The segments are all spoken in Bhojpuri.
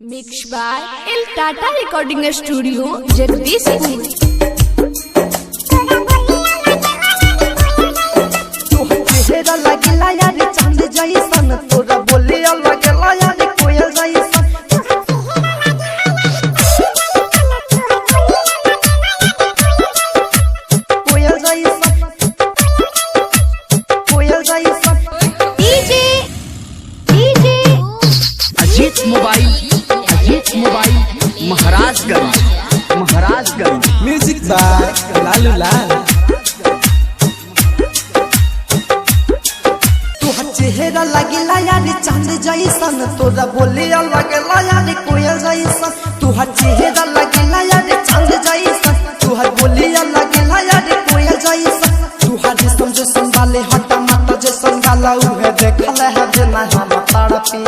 Mixed by El Tata Recording Studio, Jagdishpur। चेहरा लगेला यार चांद जैसन, तोरा बोले लगेला यार कोयल जैसन। कोयल जैसन, कोयल जैसन। DJ Ajit mobile Maharajganj music by Lalu Lal. चेहरा लगेला यार चांद जैसन, तोरा बोले लगेला यार कोयल जैसन। तुहार चेहरा लगेला यार चांद जैसन, तुहार बोले लगेला यार कोयल जैसन। तुहार जिस्म जैसन वाले हटा माता जैसन गाला उहे देखल है जेना हम तड़पी।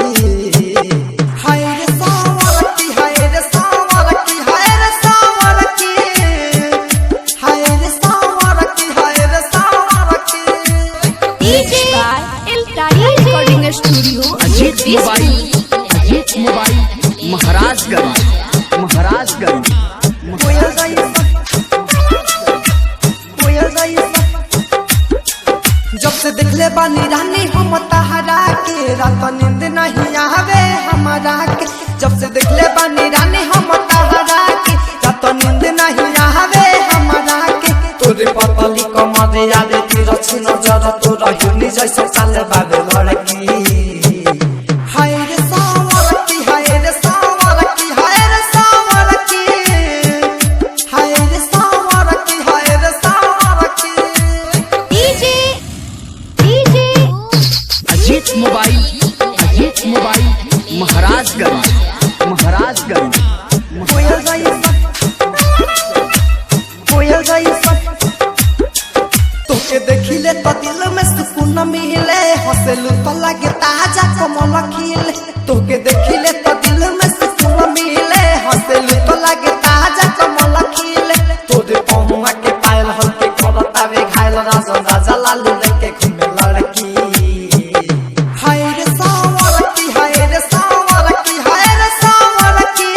हाय रे सावरकी, हाय रे सावरकी, हाय रे सावरकी, हाय रे सावरकी, हाय रे सावरकी। Mixed by El Tata Recording Studio, Ajit Jagdishpur। Mobile Maharajganj कोयल जैसन, कोयल जैसन। जब से देखले बानी रानी हम तहरा के, रात नींद नहीं आवे हमारा के। जब से देखले बानी रानी हम तहरा के, रात नींद नहीं आवे हमारा के। तोरे पतली कमर याद तेरा छी नजर, तोरा हिरनी जैसा चाल बाबे लड़की। हाय रे सावरकी, हाय रे सावरकी, हाय रे सावरकी, हाय रे सावरकी, हाय रे सावरकी। DJ अजीत मोबाइल महाराजगंज कोयल जैसन, कोयल जैसन। तोके देखिले तो दिल में सुकून मिले, हंसलू तो लगे ताजा कमल खिले। तोके देखिले तो दिल में सुकून मिले, हंसलू तो लगे ताजा कमल खिले। तोरे पहुआ के पायल हल्के करतावे घायल, राजा राजा लालू लेके घूमे लड़की। हाय रे सावरकी, हाय रे सावरकी, हाय रे सावरकी,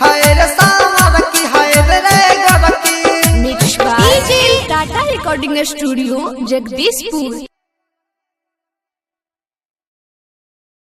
हाय रे सावरकी, हाय रे गरकी। Mixed by El Tata Recording Studio, Jagdishpur।